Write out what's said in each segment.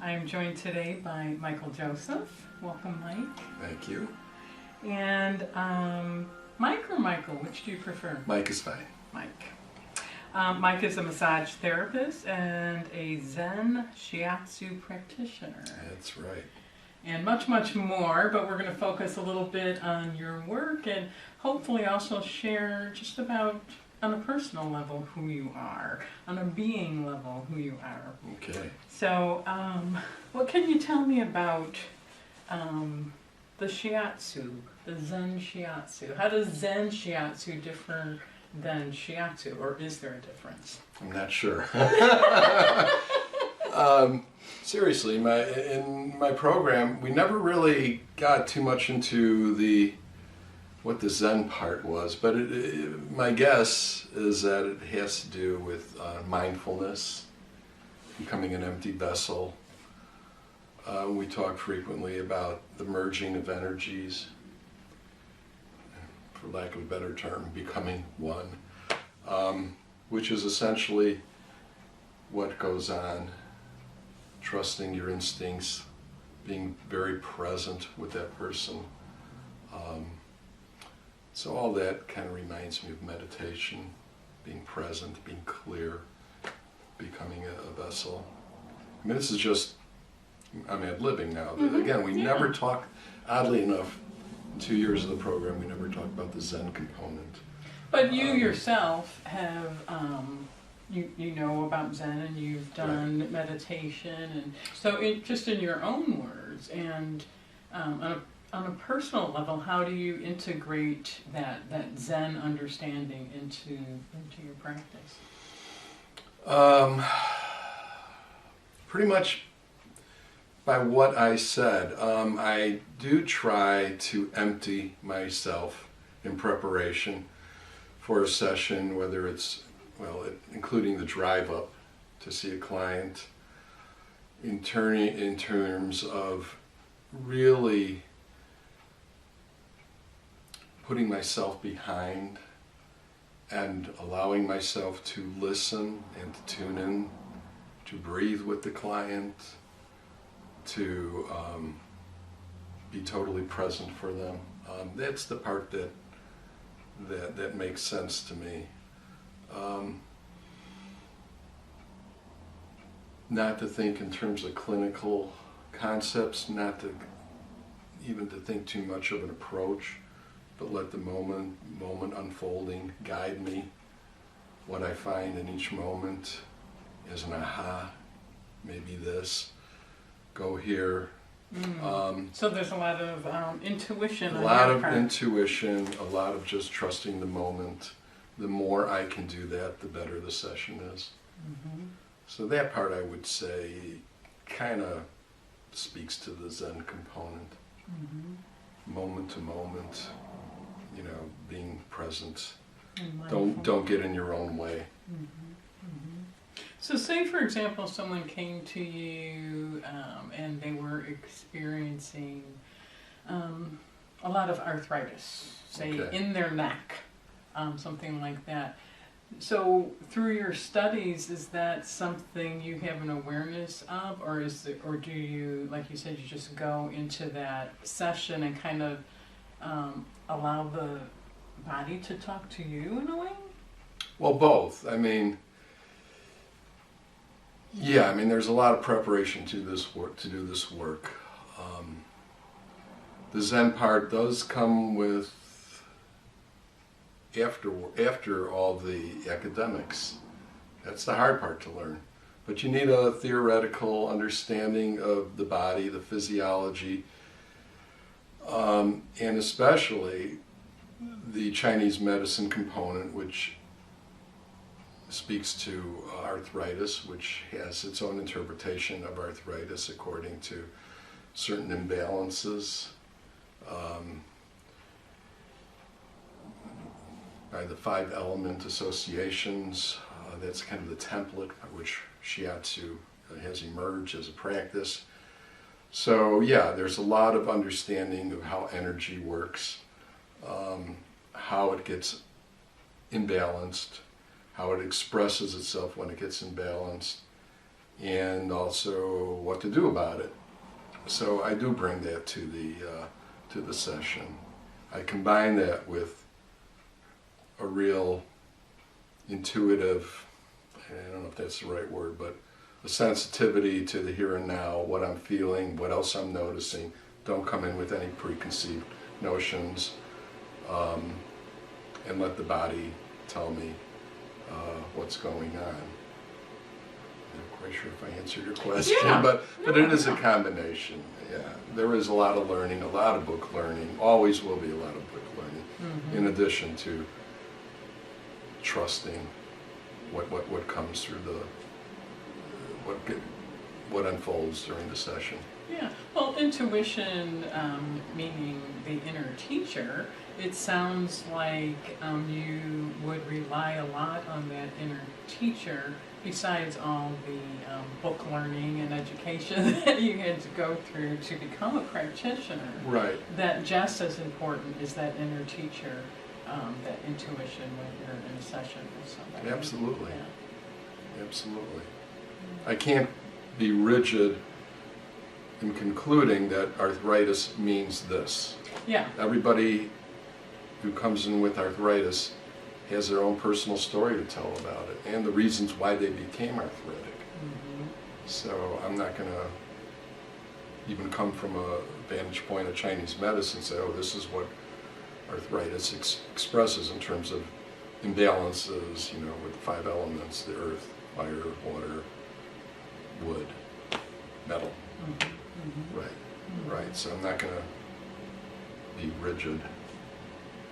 I am joined today by Michael Joseph. Welcome, Mike. Thank you. And Mike or Michael, which do you prefer? Mike is fine. Mike. Mike is a massage therapist and a Zen Shiatsu practitioner. That's right. And much, much more, but we're going to focus a little bit on your work and hopefully also share just about on a personal level who you are, on a being level who you are. Okay. So, what can you tell me about the Shiatsu, the Zen Shiatsu? How does Zen Shiatsu differ than Shiatsu, or is there a difference? I'm not sure. Seriously, in my program, we never really got too much into what the Zen part was, but my guess is that it has to do with mindfulness, becoming an empty vessel. We talk frequently about the merging of energies, for lack of a better term, becoming one, which is essentially what goes on. Trusting your instincts, being very present with that person. So all that kind of reminds me of meditation, being present, being clear, becoming a vessel. I mean, this is just, I'm ad-libbing now. Mm-hmm. Again, we never talk, oddly enough, in 2 years of the program, we never talked about the Zen component. But you yourself have, you know about Zen and you've done right. meditation, and so just in your own words and on a personal level, how do you integrate that Zen understanding into your practice? Pretty much by what I said. I do try to empty myself in preparation for a session, whether it's including the drive up to see a client, in terms of really putting myself behind and allowing myself to listen and to tune in, to breathe with the client, to be totally present for them. That's the part that makes sense to me. Not to think in terms of clinical concepts, not to even to think too much of an approach, but let the moment unfolding guide me. What I find in each moment is an aha, maybe this, go here. So there's a lot of intuition. A lot of intuition, a lot of just trusting the moment. The more I can do that, the better the session is. Mm-hmm. So that part, I would say, kind of speaks to the Zen component. Mm-hmm. Moment to moment, being present. Don't get in your own way. Mm-hmm. Mm-hmm. So say, for example, someone came to you and they were experiencing a lot of arthritis, say in their neck. Something like that. So through your studies, is that something you have an awareness of, or do you, like you said, you just go into that session and kind of allow the body to talk to you in a way? Well, both. I mean, there's a lot of preparation to this work, to do this work. The Zen part does come with after all the academics. That's the hard part to learn. But you need a theoretical understanding of the body, the physiology, and especially the Chinese medicine component, which speaks to arthritis, which has its own interpretation of arthritis according to certain imbalances. By the 5 element associations, that's kind of the template by which Shiatsu has emerged as a practice. So there's a lot of understanding of how energy works, how it gets imbalanced, how it expresses itself when it gets imbalanced, and also what to do about it. So I do bring that to the session. I combine that with a real intuitive, I don't know if that's the right word, but a sensitivity to the here and now, what I'm feeling, what else I'm noticing. Don't come in with any preconceived notions, and let the body tell me what's going on. I'm not quite sure if I answered your question, Yeah. but it is a combination. Yeah, there is a lot of learning, a lot of book learning, always will be a lot of book learning, in addition to trusting what comes through what unfolds during the session. Yeah, well, intuition, meaning the inner teacher, it sounds like you would rely a lot on that inner teacher, besides all the book learning and education that you had to go through to become a practitioner. Right. That just as important is that inner teacher, that intuition when you're in a session with somebody. Absolutely. Yeah. Absolutely. I can't be rigid in concluding that arthritis means this. Yeah. Everybody who comes in with arthritis has their own personal story to tell about it and the reasons why they became arthritic. So I'm not going to even come from a vantage point of Chinese medicine and say, oh, this is what arthritis expresses in terms of imbalances, with the 5 elements, the earth, fire, water, wood, metal. Right. So I'm not going to be rigid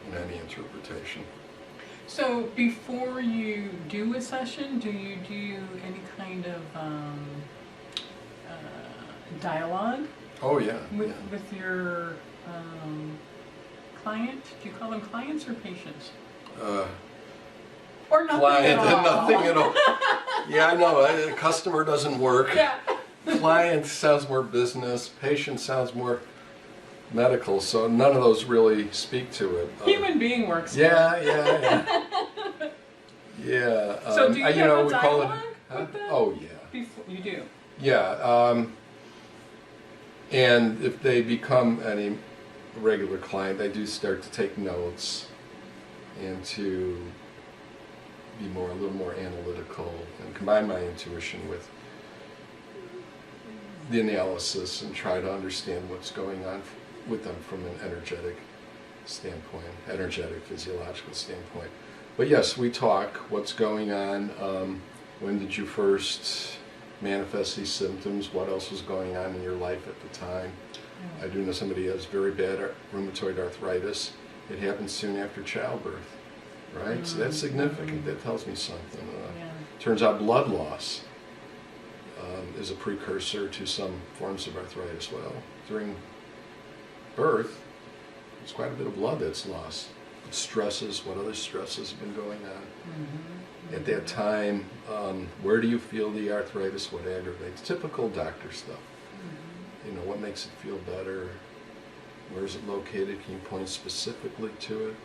in any interpretation. So before you do a session, do you do any kind of dialogue Oh yeah. with your client? Do you call them clients or patients? Or nothing Client at all? and nothing at all. Yeah, I know. Customer doesn't work. Yeah. Client sounds more business. Patient sounds more medical. So none of those really speak to it. Human being works. Yeah. So do you have a we call it. dialogue Huh? with them? Oh yeah. Before, you do. Yeah. And if they become any regular client, I do start to take notes and to be a little more analytical and combine my intuition with the analysis and try to understand what's going on with them from an energetic standpoint, energetic, physiological standpoint. But yes, we talk, what's going on, when did you first manifest these symptoms, what else was going on in your life at the time. I do know somebody has very bad rheumatoid arthritis. It happens soon after childbirth, right? So that's significant, that tells me something. Turns out blood loss is a precursor to some forms of arthritis. Well, during birth, there's quite a bit of blood that's lost. Stresses, what other stresses have been going on at that time, where do you feel the arthritis, what aggravates, typical doctor stuff. What makes it feel better, where is it located, can you point specifically to it?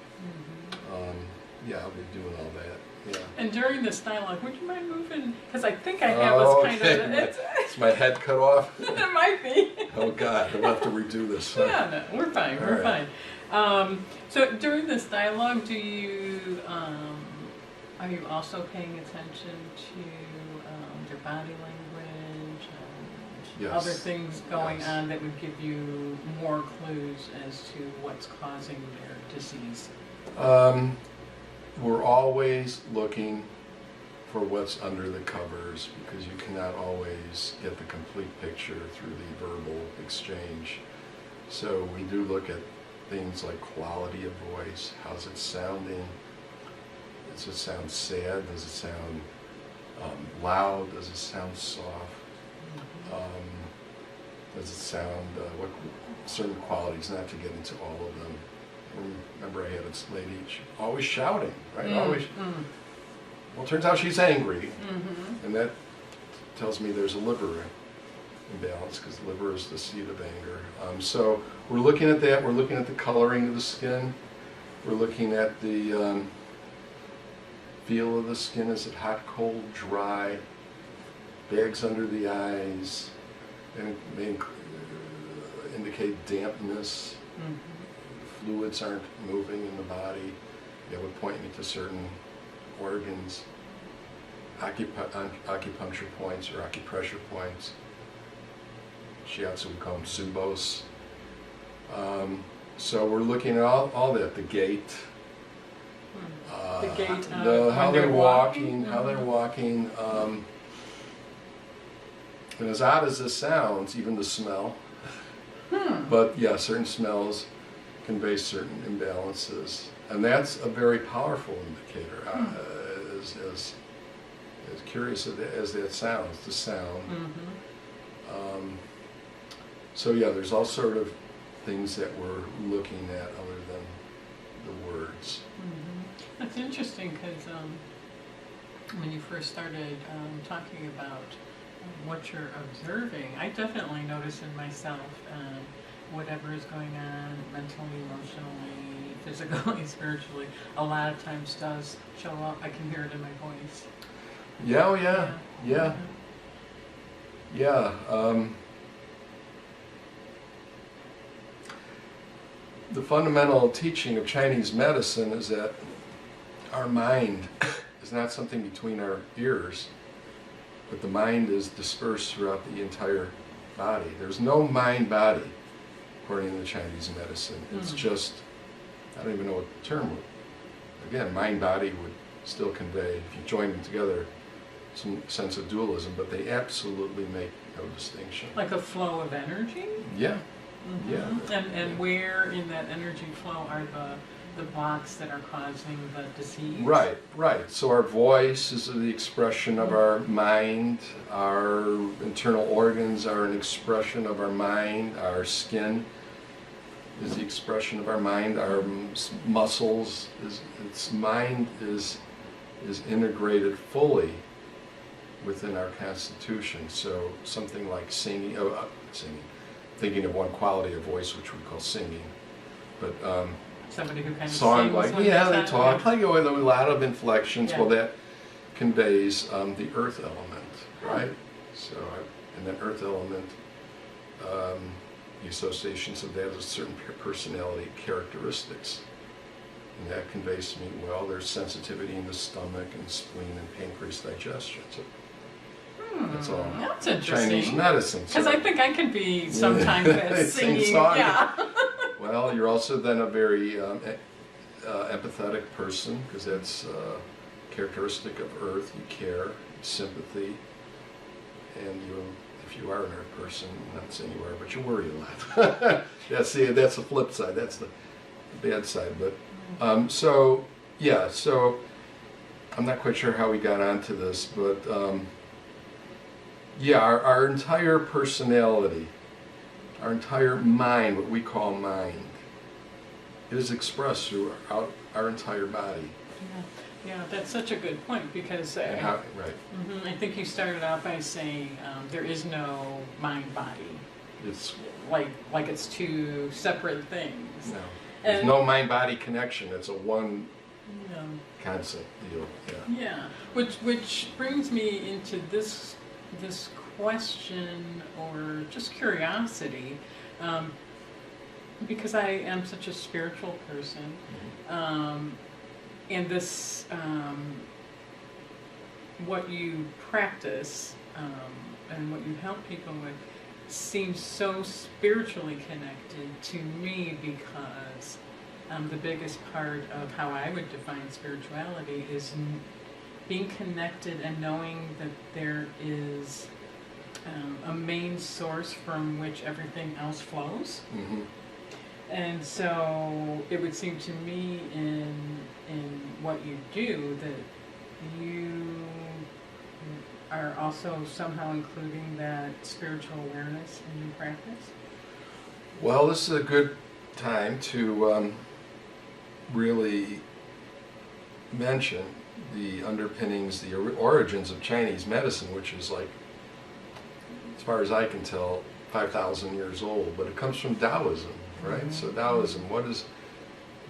Yeah, I'll be doing all that. Yeah. And during this dialogue, would you mind moving? Because I think I have us kind of. Is my head cut off? It might be. Oh God, I'll have to redo this. Yeah, no, we're fine. We're right. fine. So during this dialogue, do you are you also paying attention to their body language, Yes. other things going Yes. on that would give you more clues as to what's causing their disease? We're always looking for what's under the covers because you cannot always get the complete picture through the verbal exchange. So we do look at things like quality of voice, how's it sounding, does it sound sad, does it sound loud, does it sound soft, does it sound, what certain qualities, not to get into all of them. Remember I had this lady, she always shouting, right? Always. Well, it turns out she's angry, and that tells me there's a liver imbalance because the liver is the seat of anger. So we're looking at that. We're looking at the coloring of the skin. We're looking at the feel of the skin. Is it hot, cold, dry? bags under the eyes, and may indicate dampness. Fluids aren't moving in the body. That would point me to certain organs, acupuncture points or acupressure points. Shiatsu would call them suburbs. So we're looking at all that, the gait, The gait, how when they're they're walking, walking. how they're walking. And as odd as this sounds, even the smell. But yeah, certain smells convey certain imbalances, and that's a very powerful indicator. As curious as that sounds, the sound. So yeah, there's all sort of things that we're looking at other than the words. That's interesting because when you first started talking about what you're observing, I definitely notice in myself whatever is going on mentally, emotionally, physically, spiritually, a lot of times does show up. I can hear it in my voice. Yeah, oh yeah. The fundamental teaching of Chinese medicine is that our mind is not something between our ears, but the mind is dispersed throughout the entire body. There's no mind-body, according to the Chinese medicine. It's just, I don't even know what the term would, again, mind-body would still convey, if you join them together, some sense of dualism, but they absolutely make no distinction. Like a flow of energy? Yeah. Yeah. And where in that energy flow are the blocks that are causing the disease? Right. So our voice is the expression of our mind, our internal organs are an expression of our mind, our skin is the expression of our mind, our muscles, mind is integrated fully within our constitution. So something like singing, thinking of one quality of voice which we call singing, but somebody who kind of song sings like, when yeah, they they talk like with a lot of inflections. Yeah. Well, that conveys the earth element, right? So, and then earth element, the associations of that is certain personality characteristics, and that conveys to me, well, there's sensitivity in the stomach and spleen and pancreas digestion. So that's all. That's interesting. Chinese medicine. Because So I think I could be sometimes that Sing singing. song. Yeah. well, you're also then a very empathetic person, because that's characteristic of Earth. You care, sympathy, and if you are an Earth person, I'm not saying you are, but you worry a lot. that's the flip side. That's the bad side. But so I'm not quite sure how we got onto this, but our entire personality, our entire mind, what we call mind, is expressed throughout our entire body. Yeah, that's such a good point because I think you started out by saying there is no mind-body. It's like it's two separate things. no. There's no mind-body connection. It's a one concept deal. Yeah, which brings me into this question or just curiosity, because I am such a spiritual person, and this what you practice and what you help people with seems so spiritually connected to me because the biggest part of how I would define spirituality is being connected and knowing that there is a main source from which everything else flows. And so it would seem to me in what you do that you are also somehow including that spiritual awareness in your practice. Well, this is a good time to really mention the underpinnings, the origins of Chinese medicine, which is like, as far as I can tell, 5,000 years old, but it comes from Taoism, right? So Taoism, what is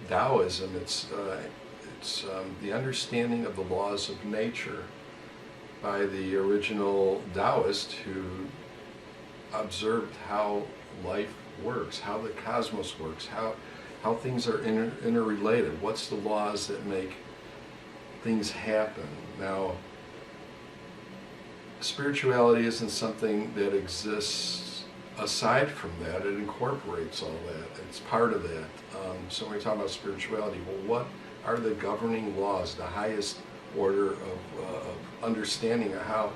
Taoism? It's the understanding of the laws of nature by the original Taoist who observed how life works, how the cosmos works, how things are interrelated, what's the laws that make things happen. Now, spirituality isn't something that exists aside from that. It incorporates all that. It's part of that. So when we talk about spirituality, well, what are the governing laws, the highest order of understanding of how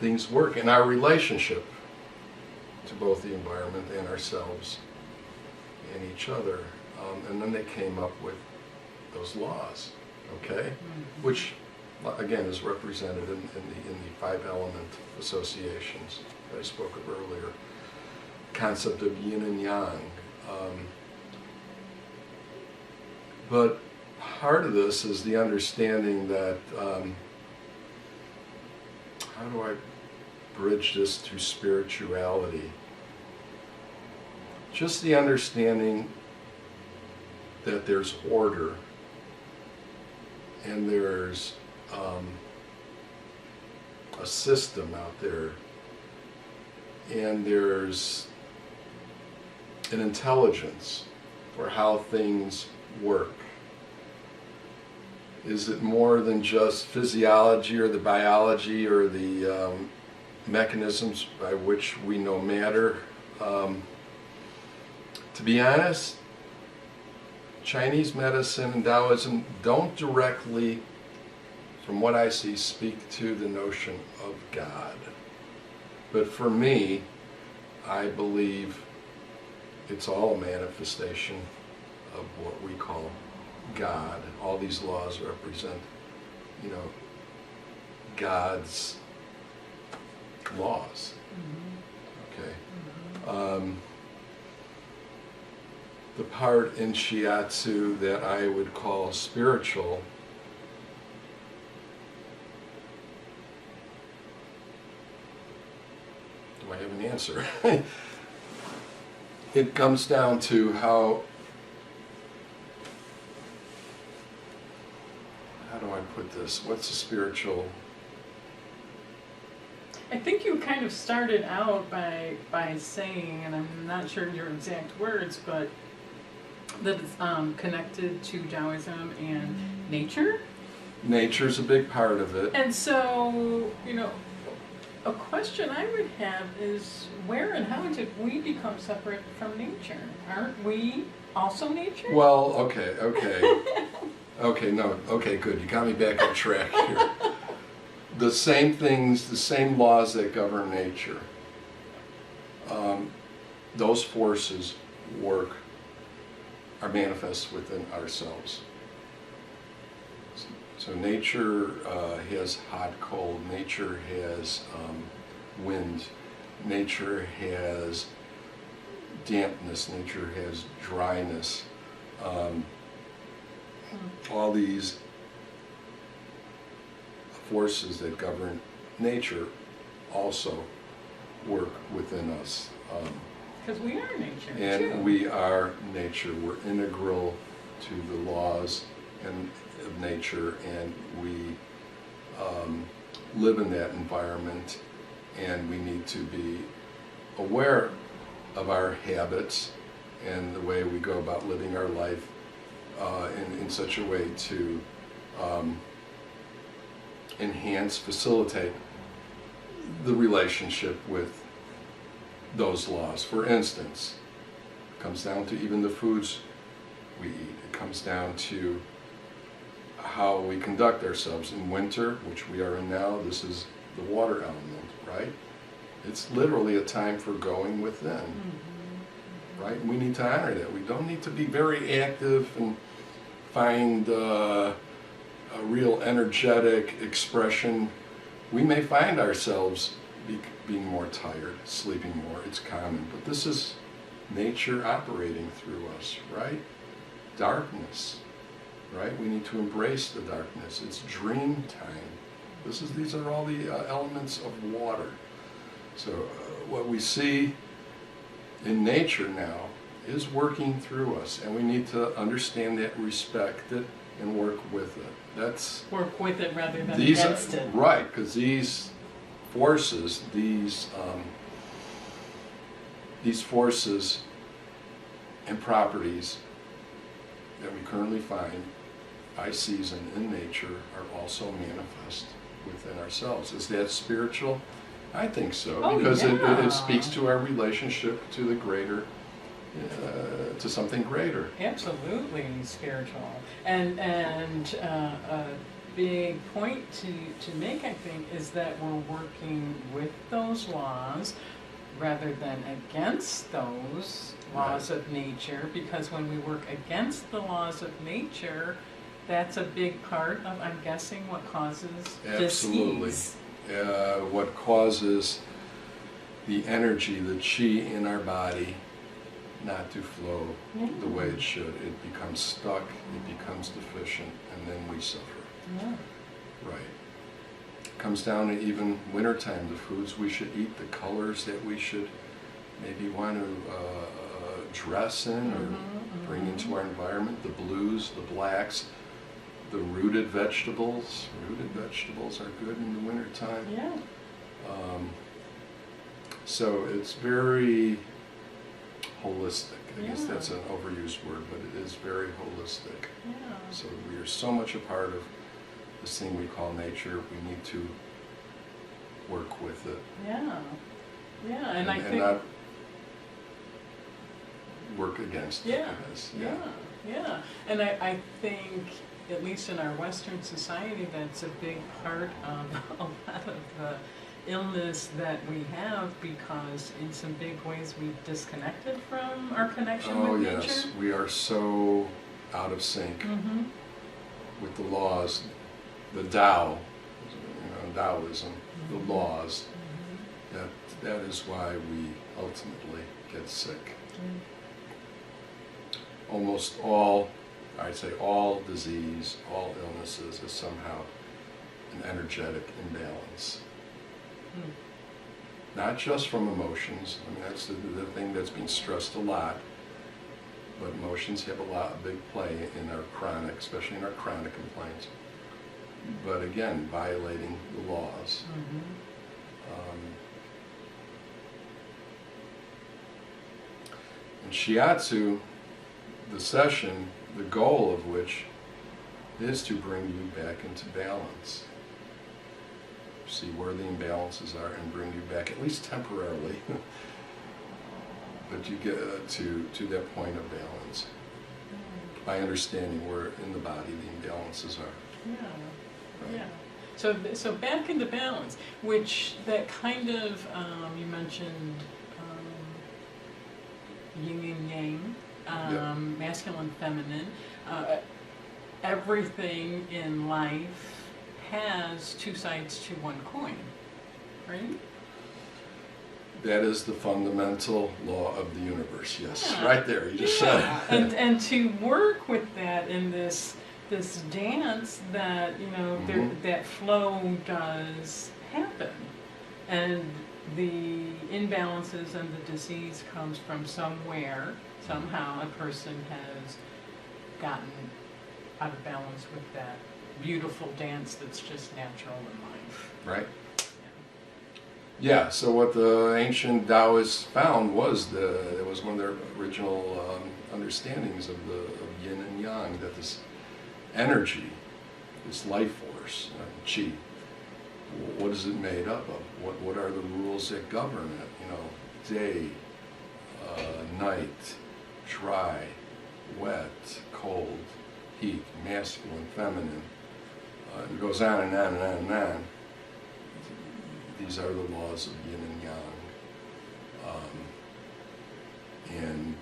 things work in our relationship to both the environment and ourselves and each other. And then they came up with those laws, okay? Mm-hmm. Which, again, is represented in the 5 element associations that I spoke of earlier. Concept of yin and yang. But part of this is the understanding that, how do I bridge this to spirituality? Just the understanding that there's order and there's a system out there and there's an intelligence for how things work. Is it more than just physiology or the biology or the mechanisms by which we know matter? To be honest, Chinese medicine and Taoism don't directly, from what I see, speak to the notion of God. But for me, I believe it's all a manifestation of what we call God. All these laws represent, God's laws. Mm-hmm. Okay. Mm-hmm. The part in Shiatsu that I would call spiritual do I have an answer? It comes down to how do I put this? What's a spiritual? I think you kind of started out by saying, and I'm not sure your exact words, but that it's connected to Taoism and nature. Nature's a big part of it. And so, a question I would have is, where and how did we become separate from nature? Aren't we also nature? Well, okay. Okay, good. You got me back on track here. The same things, the same laws that govern nature, those forces are manifest within ourselves. So nature has hot, cold. Nature has wind. Nature has dampness. Nature has dryness. All these forces that govern nature also work within us. Because we are nature, and too. We are nature. We're integral to the laws of nature, and we live in that environment, and we need to be aware of our habits and the way we go about living our life in such a way to enhance, facilitate the relationship with those laws. For instance, it comes down to even the foods we eat. It comes down to how we conduct ourselves in winter, which we are in now. This is the water element, right? It's literally a time for going within, right? We need to honor that. We don't need to be very active and find a real energetic expression. We may find ourselves being more tired, sleeping more. It's common, but this is nature operating through us, right? Darkness, right? We need to embrace the darkness. It's dream time. These are all the elements of water. So what we see in nature now is working through us, and we need to understand that, respect it, and work with it. That's Work with it rather than these against it. right, because these forces, these forces and properties that we currently find by season in nature are also manifest within ourselves. Is that spiritual? I think so, Oh, because yeah. it speaks to our relationship to the greater, to something greater. Absolutely spiritual. And a big point to make, I think, is that we're working with those laws rather than against those laws of nature, because when we work against the laws of nature, that's a big part of, I'm guessing, what causes Absolutely. disease. What causes the energy, the chi in our body not to flow the way it should. It becomes stuck, it becomes deficient, and then we suffer. Yeah. Right. It comes down to even wintertime, the foods we should eat, the colors that we should maybe want to dress in or bring into our environment, the blues, the blacks, the rooted vegetables. Rooted vegetables are good in the wintertime. Yeah. So it's very holistic. I guess Yeah. that's an overused word, but it is very holistic. Yeah. So we are so much a part of this thing we call nature. We need to work with it. Yeah. Yeah. And I think. not work against Yeah, it. As, yeah. And I think, at least in our Western society, that's a big part of a lot of the illness that we have, because in some big ways we've disconnected from our connection Oh with yes, nature. we are so out of sync Mm-hmm. with the laws, the Tao, Taoism, the laws. That is why we ultimately get sick. Almost all, I'd say all disease, all illnesses is somehow an energetic imbalance. Not just from emotions. I mean, that's the thing that's being stressed a lot. But emotions have a big play in our chronic, especially in our chronic complaints. But again, violating the laws. In Shiatsu, the session, the goal of which is to bring you back into balance. See where the imbalances are and bring you back, at least temporarily, but you get to that point of balance by understanding where in the body the imbalances are. Yeah. Right. Yeah. So back into balance, which that kind of, you mentioned yin and yang, masculine, feminine. Everything in life has two sides to one coin, right? That is the fundamental law of the universe. Yes, Yeah. right there. You just said it. and to work with that in this dance that that flow does happen, and the imbalances and the disease comes from somewhere. Somehow a person has gotten out of balance with that beautiful dance that's just natural in life. Right. Yeah, so what the ancient Taoists found was it was one of their original understandings of yin and yang, that this energy, this life force, chi, what is it made up of? What are the rules that govern it? Day, night, dry, wet, cold, heat, masculine, feminine. It goes on and on and on and on. These are the laws of yin and yang. And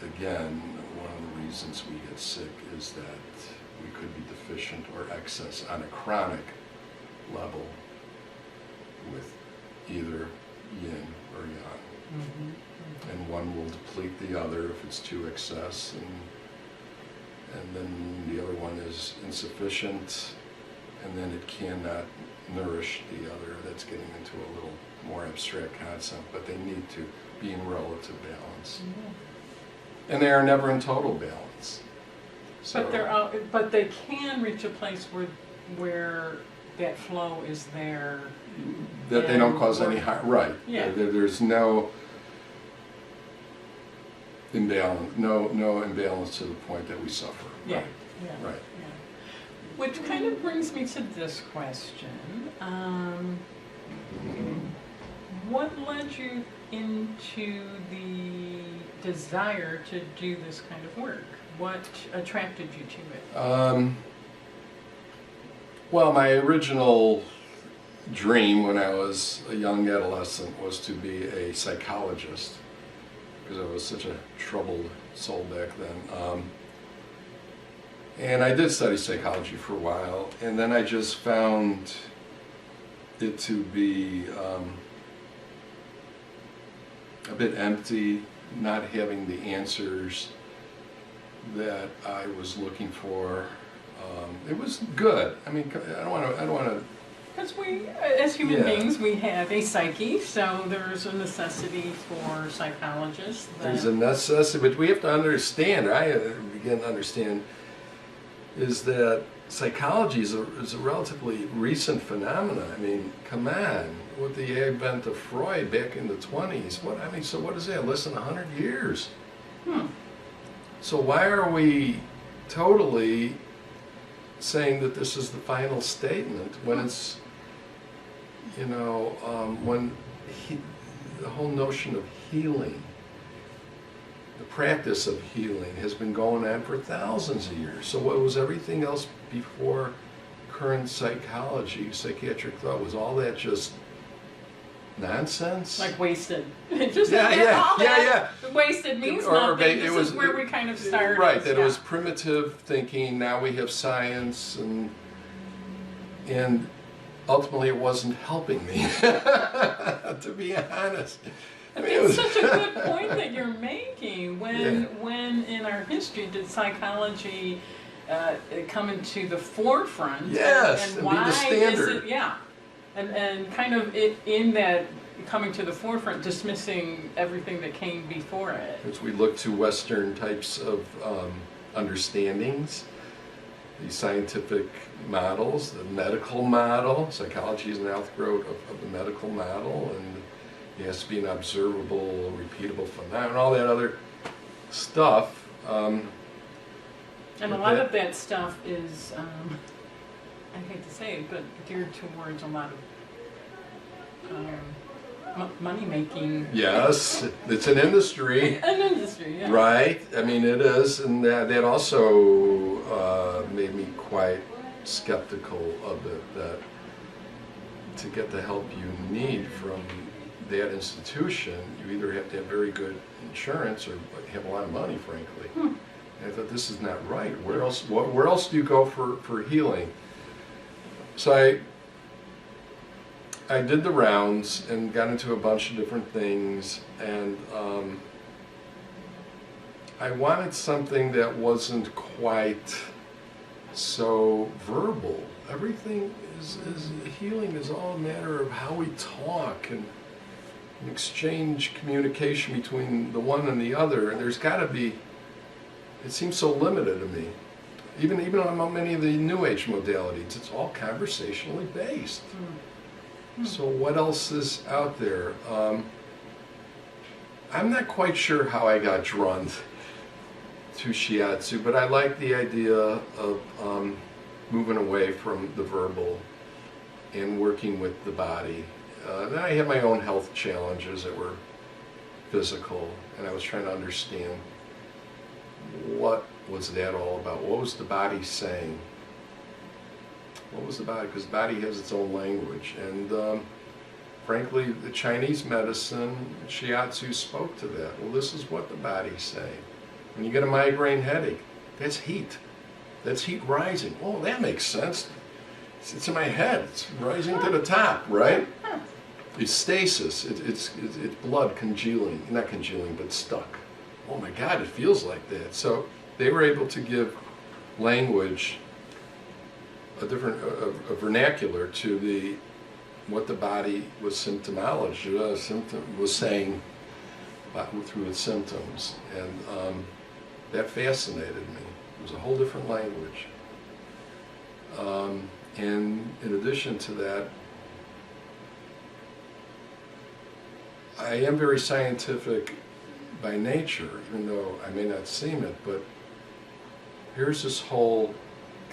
again, one of the reasons we get sick is that we could be deficient or excess on a chronic level with either yin or yang. And one will deplete the other if it's too excess, and then the other one is insufficient, and then it cannot nourish the other. That's getting into a little more abstract concept, but they need to be in relative balance. And they are never in total balance. So But they can reach a place where that flow is there. that they don't cause any harm. Right. Yeah. There's no imbalance, no imbalance to the point that we suffer. Yeah. Right. Yeah. Right. Yeah. Which kind of brings me to this question. What led you into the desire to do this kind of work? What attracted you to it? Well, my original dream when I was a young adolescent was to be a psychologist, because I was such a troubled soul back then. And I did study psychology for a while, and then I just found it to be a bit empty, not having the answers that I was looking for. It was good. I mean, I don't want to. Because we, as human Yeah. beings, we have a psyche, so there's a necessity for psychologists. There's a necessity, but we have to understand, or I begin to understand, is that psychology is a relatively recent phenomenon. I mean, come on, with the advent of Freud back in the 20s, so what is that, less than 100 years? So why are we totally saying that this is the final statement when it's, when the whole notion of healing, the practice of healing has been going on for thousands of years. So what was everything else before current psychology, psychiatric thought, was all that just nonsense? Like wasted. Just Yeah. Wasted means Or nothing. This was is where we kind of started. Right, that it was primitive thinking, now we have science, and ultimately it wasn't helping me, to be honest. I mean, It's such a good point that you're making. When in our history did psychology come into the forefront? Yes, and be the standard. Is it, yeah, and kind of in that coming to the forefront, dismissing everything that came before it. As we look to Western types of understandings, the scientific models, the medical model, psychology is an outgrowth of the medical model, and it has to be an observable, repeatable phenomenon, all that other stuff. And a lot of that stuff is, I hate to say it, but geared towards a lot of money-making. Yes, it's an industry. An industry, yeah. Right, I mean it is, and that also made me quite skeptical of it, that to get the help you need from that institution, you either have to have very good insurance or have a lot of money, frankly. And I thought, this is not right. Where else do you go for healing? So I did the rounds and got into a bunch of different things, and I wanted something that wasn't quite so verbal. Everything is healing is all a matter of how we talk and exchange communication between the one and the other, and there's got to be, it seems so limited to me. Even among many of the New Age modalities, it's all conversationally based. So what else is out there? I'm not quite sure how I got drawn to Shiatsu, but I like the idea of moving away from the verbal and working with the body. Then I had my own health challenges that were physical, and I was trying to understand what was that all about. What was the body saying? What was the body? Because the body has its own language, and frankly, the Chinese medicine, Shiatsu, spoke to that. Well, this is what the body's saying. When you get a migraine headache, that's heat. That's heat rising. Oh, that makes sense. It's in my head. It's rising to the top, right? It's stasis. It's blood congealing. Not congealing, but stuck. Oh my God, it feels like that. So they were able to give language, a different vernacular to what the body was symptomology, was saying through its symptoms, and that fascinated me. was a whole different language. And in addition to that, I am very scientific by nature, even though I may not seem it, but here's this whole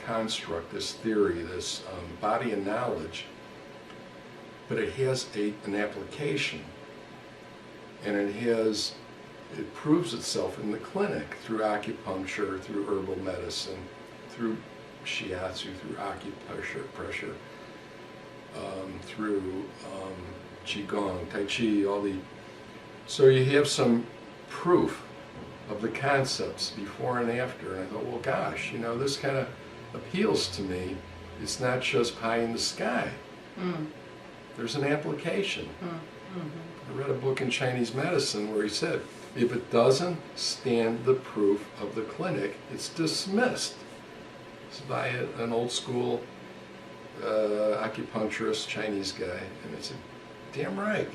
construct, this theory, this body of knowledge, but it has an application, and it proves itself in the clinic through acupuncture, through herbal medicine, through Shiatsu, through acupressure, through Qigong, Tai Chi, so you have some proof of the concepts before and after, and I thought, well gosh, this kind of appeals to me. It's not just pie in the sky. There's an application. I read a book in Chinese medicine where he said, if it doesn't stand the proof of the clinic, it's dismissed. It's by an old school acupuncturist, Chinese guy, and I said, damn right,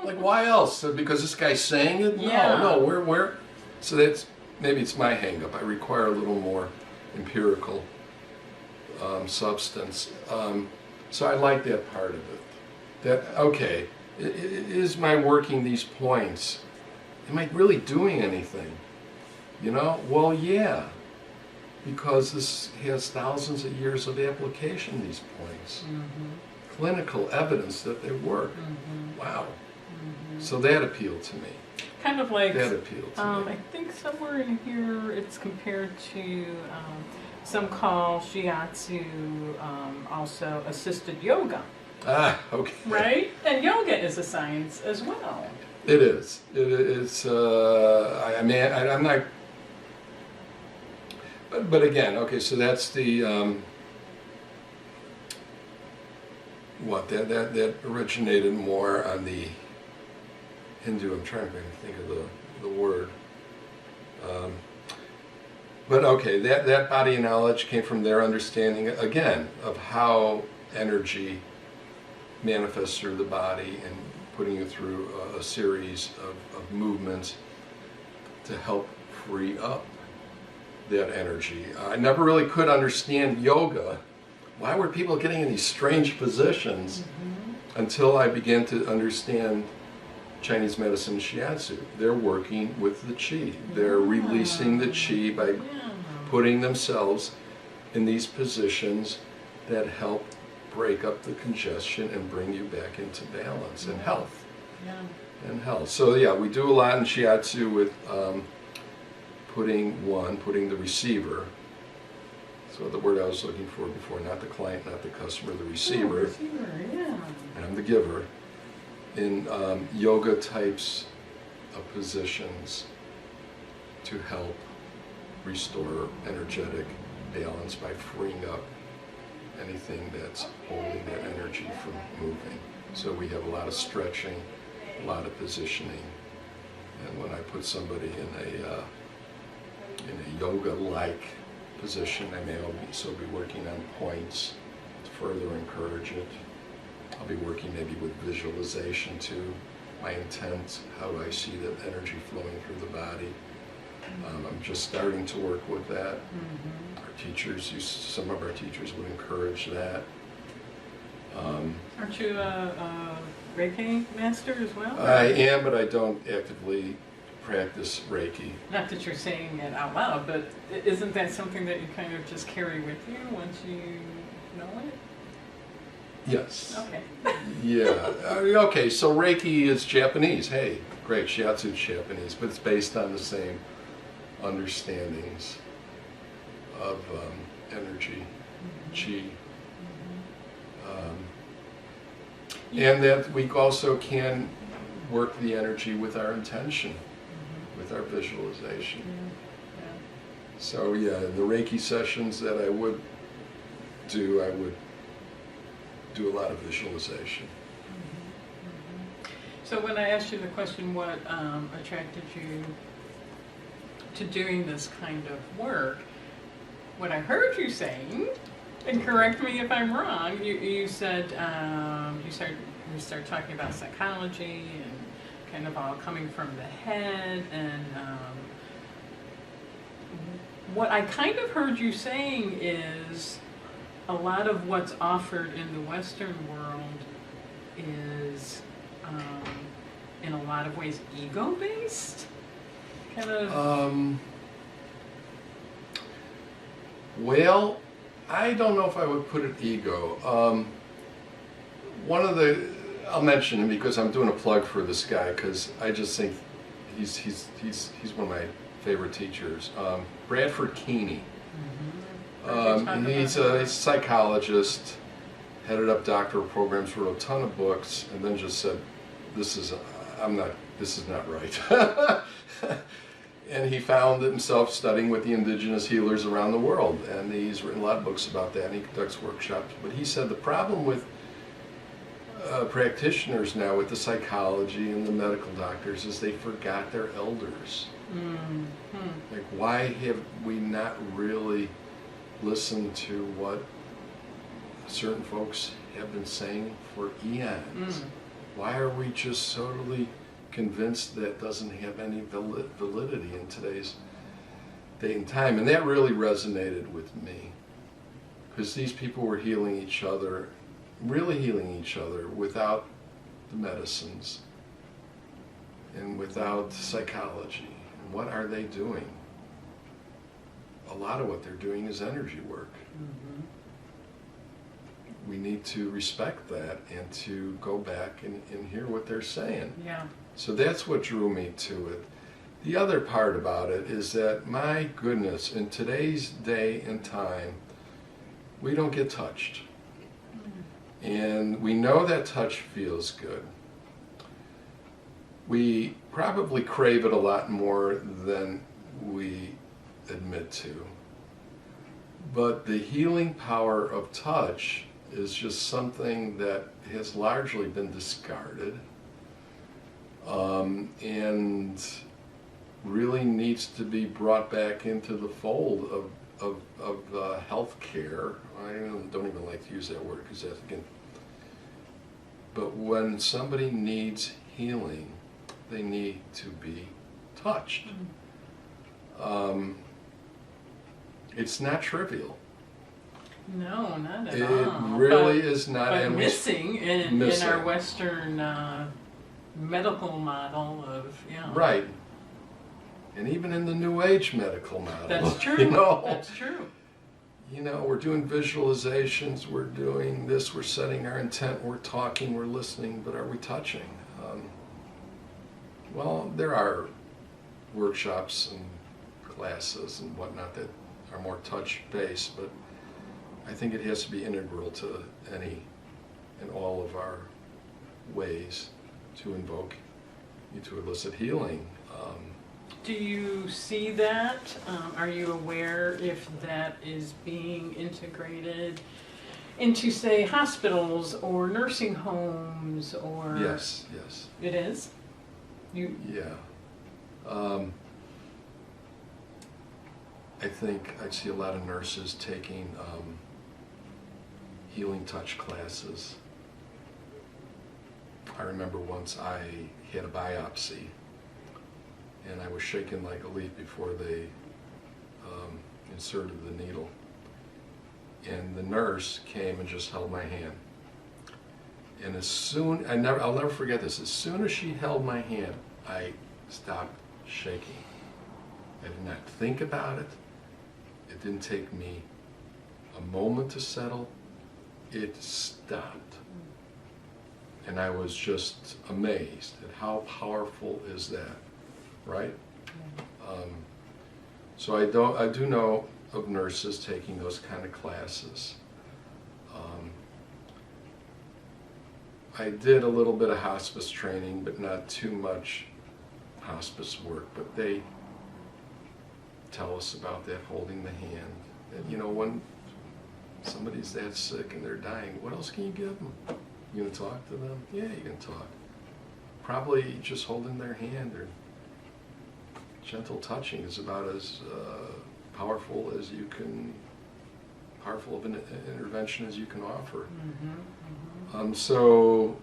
like why else? So because this guy's saying it? Yeah. No, where? So maybe it's my hang-up. I require a little more empirical substance. So I like that part of it. Okay, is my working these points, am I really doing anything? Well, yeah, because this has thousands of years of application, these points. Clinical evidence that they work. Wow. So that appealed to me. Kind of like, that appealed to me. I think somewhere in here it's compared to, some call Shiatsu also assisted yoga. Okay. Right? And yoga is a science as well. It is. It's, I'm not, but again, okay, so that's the, that originated more on the Hindu, I'm trying to think of the word. But okay, that body of knowledge came from their understanding, again, of how energy manifests through the body and putting you through a series of movements to help free up that energy. I never really could understand yoga. Why were people getting in these strange positions until I began to understand Chinese medicine Shiatsu? They're working with the qi. They're releasing the qi by putting themselves in these positions that help break up the congestion and bring you back into balance and health. And health. So yeah, we do a lot in Shiatsu with putting the receiver. So the word I was looking for before, not the client, not the customer, the receiver. Receiver, yeah. And I'm the giver. In yoga types of positions to help restore energetic balance by freeing up anything that's holding that energy from moving. So we have a lot of stretching, a lot of positioning, and when I put somebody in a yoga-like position, I may also be working on points to further encourage it. I'll be working maybe with visualization too. My intent, how do I see that energy flowing through the body? I'm just starting to work with that. Our teachers, some of our teachers would encourage that. Aren't you a Reiki master as well? I am, but I don't actively practice Reiki. Not that you're saying it out loud, but isn't that something that you kind of just carry with you once you know it? Yes. Okay. Yeah. Okay, so Reiki is Japanese. Hey, great, Shiatsu is Japanese, but it's based on the same understandings of energy, qi. And that we also can work the energy with our intention, with our visualization. So yeah, the Reiki sessions that I would do a lot of visualization. So when I asked you the question, what attracted you to doing this kind of work, what I heard you saying, and correct me if I'm wrong, you said you started talking about psychology and kind of all coming from the head, and what I kind of heard you saying is a lot of what's offered in the Western world is, in a lot of ways, ego-based? Kind of. Well, I don't know if I would put it ego. One of the, I'll mention him because I'm doing a plug for this guy because I just think he's one of my favorite teachers. Bradford Keeney. He's a psychologist, headed up doctoral programs, wrote a ton of books, and then just said, this is not right. And he found himself studying with the indigenous healers around the world, and he's written a lot of books about that, and he conducts workshops. But he said the problem with practitioners now, with the psychology and the medical doctors, is they forgot their elders. Mm-hmm. Like, why have we not really listened to what certain folks have been saying for eons? Why are we just totally convinced that doesn't have any validity in today's day and time? And that really resonated with me, because these people were healing each other, really healing each other without the medicines and without psychology. And what are they doing? A lot of what they're doing is energy work. Mm-hmm. We need to respect that and to go back and hear what they're saying. Yeah. So that's what drew me to it. The other part about it is that, my goodness, in today's day and time, we don't get touched. And we know that touch feels good. We probably crave it a lot more than we admit to. But the healing power of touch is just something that has largely been discarded, and really needs to be brought back into the fold of healthcare. I don't even like to use that word, because that's, again, but when somebody needs healing, they need to be touched. It's not trivial. No, not at all. It really is not. But missing in our Western medical model of, Right. And even in the New Age medical model. That's true. That's true. We're doing visualizations, we're doing this, we're setting our intent, we're talking, we're listening, but are we touching? Well, there are workshops and classes and whatnot that are more touch-based, but I think it has to be integral to any and all of our ways to invoke, to elicit healing. Do you see that? Are you aware if that is being integrated into, say, hospitals or nursing homes, or? Yes. It is? Yeah. I think I see a lot of nurses taking healing touch classes. I remember once I had a biopsy, and I was shaking like a leaf before they inserted the needle. And the nurse came and just held my hand. And I'll never forget this, as soon as she held my hand, I stopped shaking. I did not think about it. It didn't take me a moment to settle. It stopped. And I was just amazed at how powerful is that, right? So I do know of nurses taking those kind of classes. I did a little bit of hospice training, but not too much hospice work. But they tell us about that, holding the hand. And when somebody's that sick and they're dying, what else can you give them? You gonna talk to them? Yeah, you can talk. Probably just holding their hand or gentle touching is about as powerful of an intervention as you can offer. So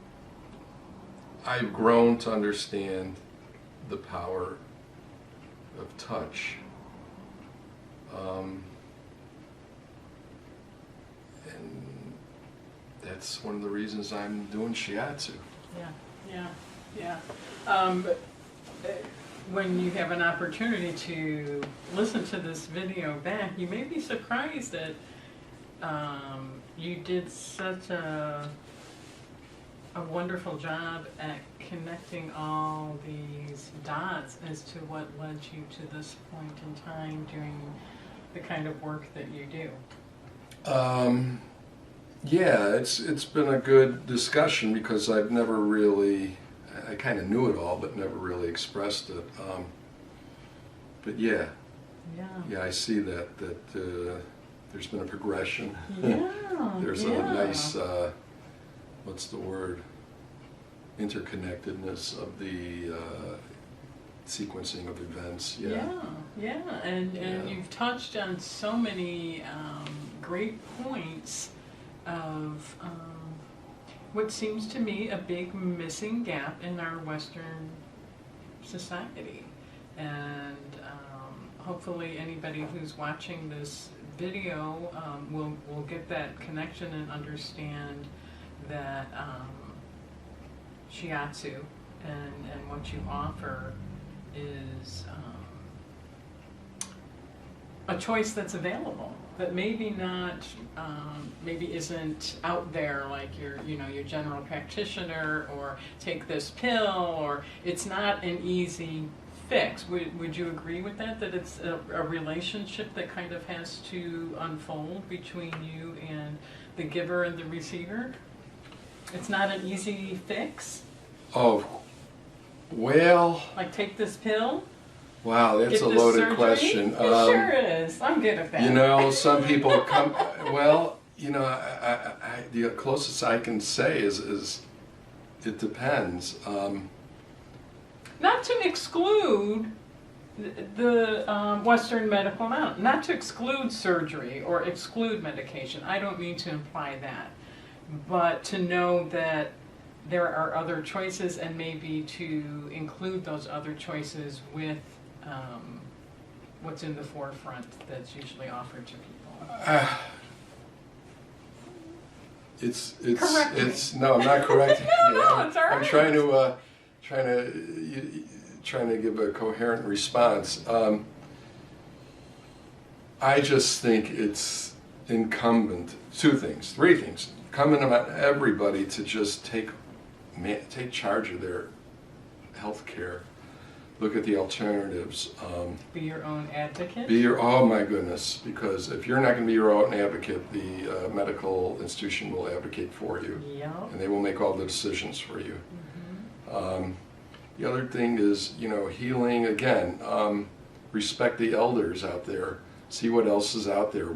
I've grown to understand the power of touch. And that's one of the reasons I'm doing Shiatsu. Yeah. When you have an opportunity to listen to this video back, you may be surprised that you did such a wonderful job at connecting all these dots as to what led you to this point in time doing the kind of work that you do. Yeah, it's been a good discussion because I've never really, I kind of knew it all, but never really expressed it. But yeah, I see that there's been a progression. There's a nice, what's the word, interconnectedness of the sequencing of events. And you've touched on so many great points of what seems to me a big missing gap in our Western society. And hopefully anybody who's watching this video will get that connection and understand that Shiatsu and what you offer is a choice that's available, that maybe not, maybe isn't out there like your general practitioner, or take this pill, or it's not an easy fix. Would you agree with that? That it's a relationship that kind of has to unfold between you and the giver and the receiver? It's not an easy fix? Oh, well... Like take this pill? Wow, that's a loaded surgery? Question. It sure is. I'm good at that. You know, some people come... Well, you know, the closest I can say is it depends. Not to exclude the Western medical knowledge, not to exclude surgery or exclude medication. I don't mean to imply that. But to know that there are other choices, and maybe to include those other choices with what's in the forefront that's usually offered to people. It's no, I'm not correcting. No, it's all right. I'm trying to give a coherent response. I just think it's incumbent, three things. Incumbent on everybody to just take charge of their health care. Look at the alternatives. Be your own advocate? Oh my goodness, because if you're not going to be your own advocate, the medical institution will advocate for you. Yep. And they will make all the decisions for you. Mm-hmm. The other thing is, healing, again, respect the elders out there, see what else is out there.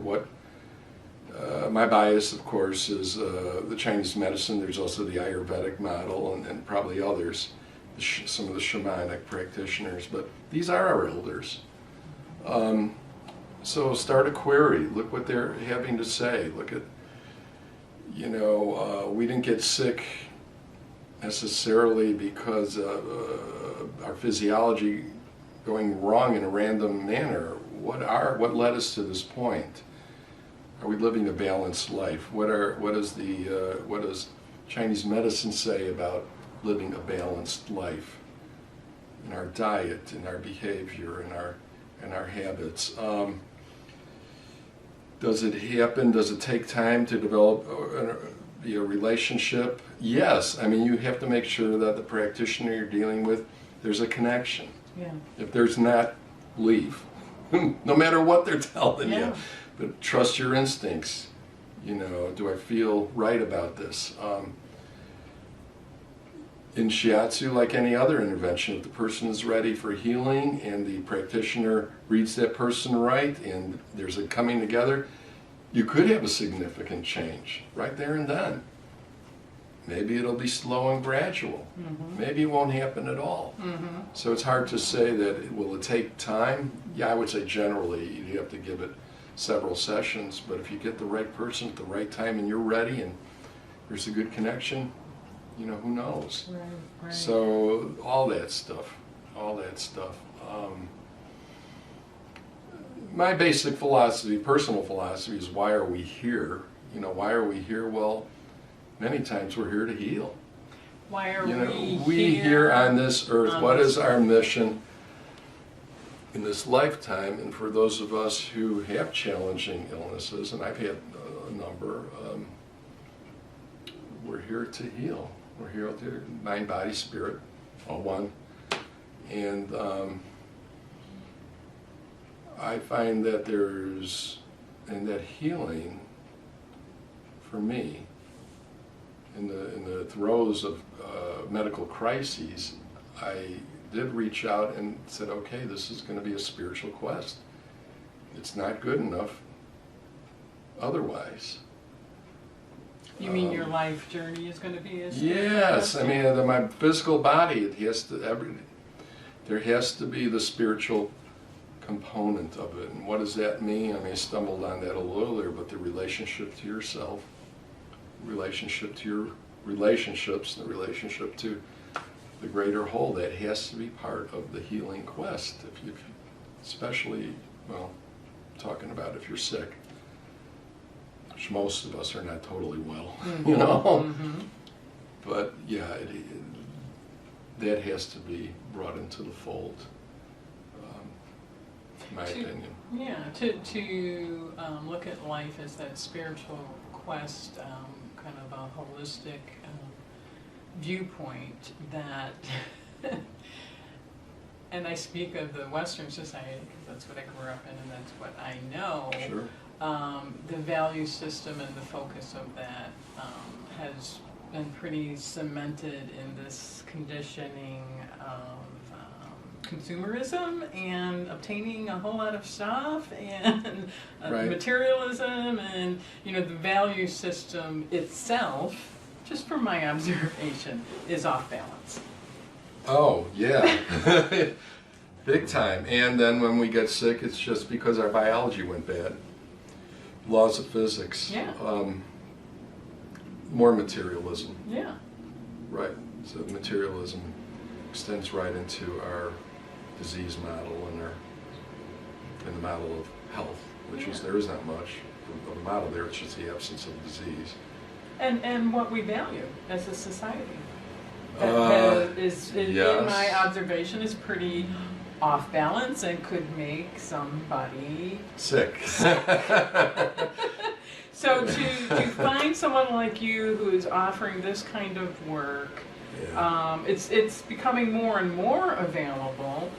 My bias, of course, is the Chinese medicine. There's also the Ayurvedic model and probably others. Some of the shamanic practitioners, but these are our elders. So start a query, look what they're having to say, look at, we didn't get sick necessarily because our physiology going wrong in a random manner. What led us to this point? Are we living a balanced life? What does Chinese medicine say about living a balanced life in our diet, in our behavior, in our habits? Does it happen? Does it take time to develop a relationship? Yes. I mean, you have to make sure that the practitioner you're dealing with, there's a connection. Yeah. If there's not, leave. No matter what they're telling you. But trust your instincts. Do I feel right about this? In Shiatsu, like any other intervention, if the person is ready for healing and the practitioner reads that person right and there's a coming together, you could have a significant change right there and then. Maybe it'll be slow and gradual. Mm-hmm. Maybe it won't happen at all. Mm-hmm. So it's hard to say that will it take time? Yeah, I would say generally you have to give it several sessions, but if you get the right person at the right time and you're ready and there's a good connection, who knows? Right. So all that stuff. my basic philosophy, personal philosophy, is why are we here? You know, why are we here? Well, many times we're here to heal. Why are we here on this earth? What is our mission in this lifetime? And for those of us who have challenging illnesses, and I've had a number, we're here to heal. We're here to mind, body, spirit, all one. And I find that and that healing, for me, in the throes of medical crises, I did reach out and said, okay, this is going to be a spiritual quest. It's not good enough otherwise. You mean your life journey is going to be a yes, I mean, my physical body, there has to be the spiritual component of it. And what does that mean? I mean, I stumbled on that a little earlier, but the relationship to yourself, relationship to your relationships, the relationship to the greater whole, that has to be part of the healing quest. If especially, well, talking about if you're sick, which most of us are not totally well, you know. But yeah, that has to be brought into the fold, in my opinion. Yeah, to look at life as that spiritual quest, kind of a holistic viewpoint that, and I speak of the Western society because that's what I grew up in and that's what I know. Sure. The value system and the focus of that has been pretty cemented in this conditioning of consumerism and obtaining a whole lot of stuff and Right. materialism, and the value system itself, just from my observation, is off balance. Oh, yeah. Big time. And then when we get sick, it's just because our biology went bad. Laws of physics. Yeah. More materialism. Yeah. Right. So materialism extends right into our disease model and the model of health, which is, there is not much of a model there, it's just the absence of disease. And what we value as a society. Yes. In my observation, is pretty off balance and could make somebody sick. So to find someone like you who is offering this kind of work, Yeah. It's becoming more and more available,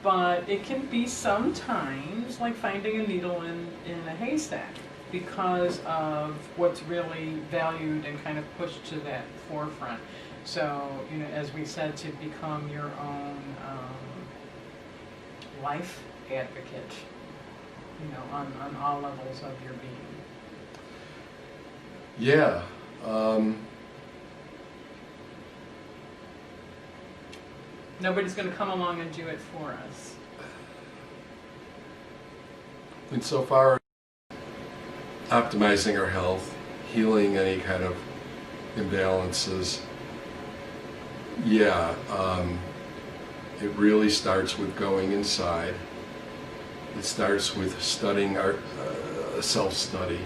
but it can be sometimes like finding a needle in a haystack because of what's really valued and kind of pushed to that forefront. So, as we said, to become your own life advocate, on all levels of your being. Yeah. Nobody's going to come along and do it for us. And so far, optimizing our health, healing any kind of imbalances, it really starts with going inside. It starts with studying our self-study.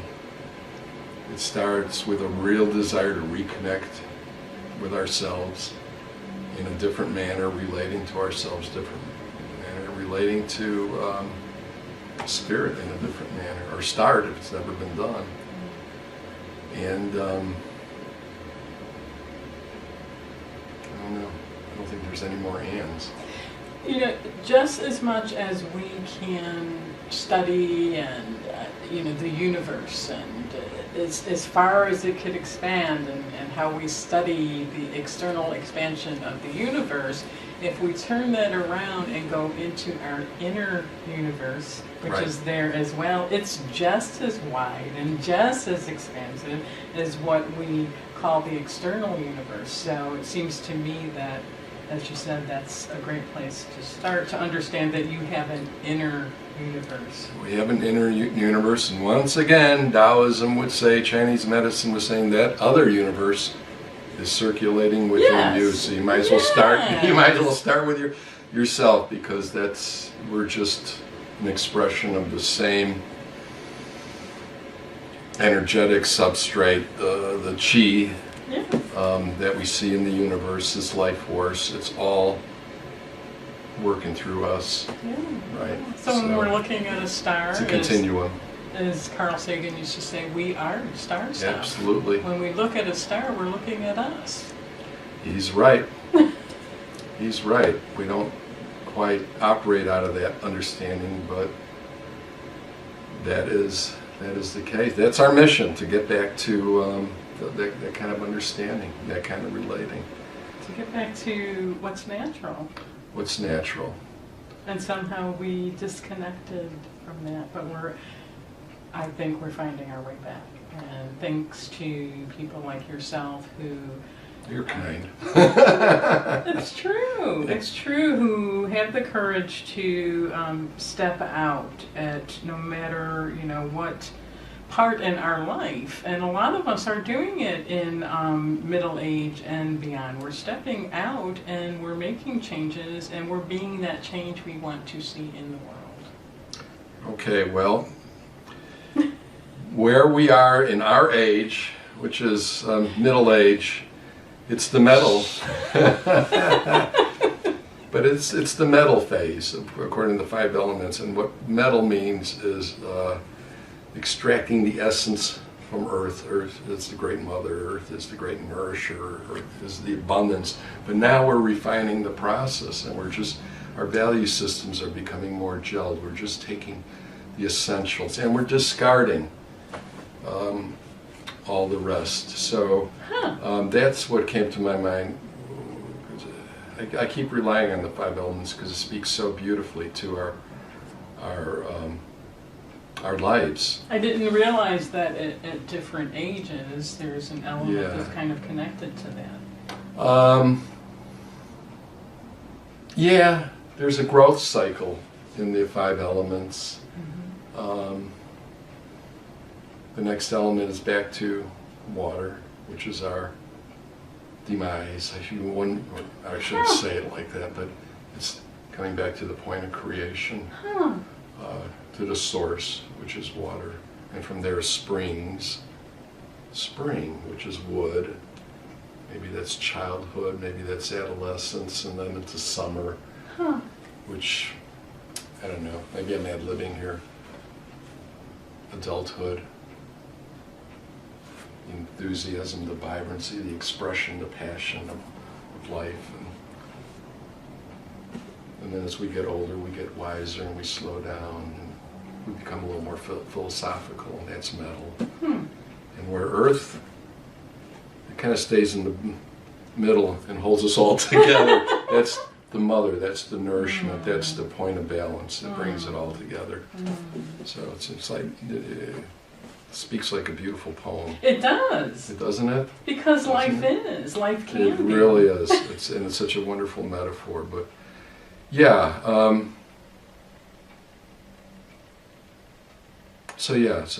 It starts with a real desire to reconnect with ourselves in a different manner, relating to ourselves different manner, relating to spirit in a different manner, or start if it's never been done. And I don't know, I don't think there's any more ands. Just as much as we can study and the universe and as far as it could expand and how we study the external expansion of the universe, if we turn that around and go into our inner universe, which Right. is there as well, it's just as wide and just as expansive as what we call the external universe. So it seems to me that, as you said, that's a great place to start, to understand that you have an inner universe. We have an inner universe, and once again, Taoism would say, Chinese medicine was saying that other universe is circulating within Yes. you. So you might as well start. Yes. You might as well start with yourself, because we're just an expression of the same energetic substrate, the chi, that we see in the universe, this life force. It's all working through us, right? So when we're looking at a star, it's a continuum. As Carl Sagan used to say, we are star stuff. Absolutely. When we look at a star, we're looking at us. He's right. He's right. We don't quite operate out of that understanding, but that is the case. That's our mission, to get back to that kind of understanding, that kind of relating. To get back to what's natural. What's natural. And somehow we disconnected from that, but I think we're finding our way back. And thanks to people like yourself who... You're kind. It's true. It's true. Who have the courage to step out at no matter what part in our life, and a lot of us are doing it in middle age and beyond. We're stepping out and we're making changes, and we're being that change we want to see in the world. Okay, well, where we are in our age, which is middle age. It's the metal, but it's the metal phase according to the 5 elements. And what metal means is extracting the essence from Earth. Earth is the great mother. Earth is the great nourisher. Earth is the abundance. But now we're refining the process, and our value systems are becoming more gelled. We're just taking the essentials, and we're discarding all the rest. So that's what came to my mind. I keep relying on the 5 elements because it speaks so beautifully to our lives. I didn't realize that at different ages there's an element that's kind of connected to that. There's a growth cycle in the 5 elements. The next element is back to water, which is our demise. I shouldn't say it like that, but it's coming back to the point of creation, to the source, which is water. And from there, springs. Spring, which is wood. Maybe that's childhood, maybe that's adolescence, and then into summer, which, I don't know, maybe I'm ad-libbing here. Adulthood. Enthusiasm, the vibrancy, the expression, the passion of life. And then as we get older, we get wiser and we slow down and we become a little more philosophical, and that's metal. And where Earth, it kind of stays in the middle and holds us all together. That's the mother, that's the nourishment, that's the point of balance that brings it all together. So it's like... It speaks like a beautiful poem. It does. Doesn't it? Because life can be. It really is. It's such a wonderful metaphor. But so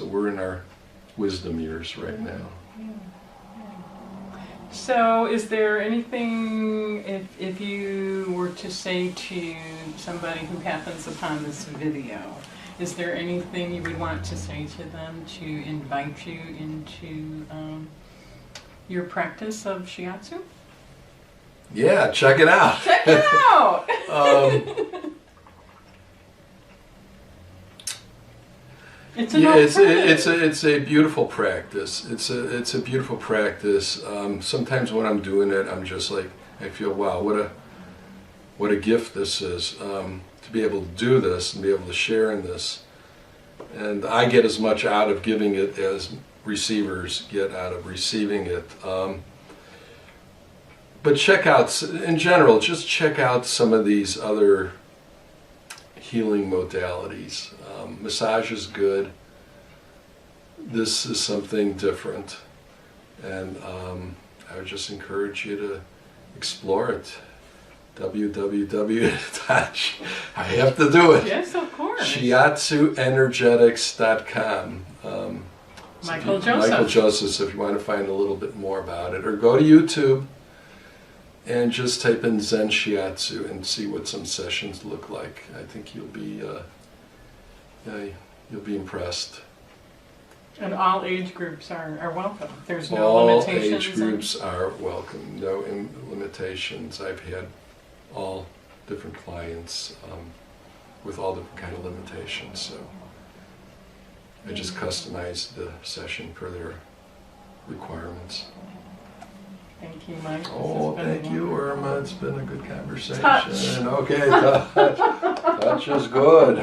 we're in our wisdom years right now. So is there anything, if you were to say to somebody who happens upon this video, is there anything you would want to say to them to invite you into your practice of Shiatsu? Yeah, check it out. Check it out! It's a beautiful practice. It's a beautiful practice. Sometimes when I'm doing it, I'm just like, I feel, wow, what a gift this is. To be able to do this and be able to share in this. And I get as much out of giving it as receivers get out of receiving it. But check out, in general, just check out some of these other healing modalities. Massage is good. This is something different. And I would just encourage you to explore it. I have to do it. Yes, of course. ShiatsuEnergetics.com. Michael Joseph, if you want to find a little bit more about it. Or go to YouTube and just type in Zen Shiatsu and see what some sessions look like. I think you'll be You'll be impressed. And all age groups are welcome. There's no All limitations. age groups are welcome. No limitations. I've had all different clients with all different kind of limitations. So I just customized the session per their requirements. Thank you, Mike. This Oh, has been thank you, wonderful. Irma. It's been a good conversation. Touch. Okay, touch. Touch is good.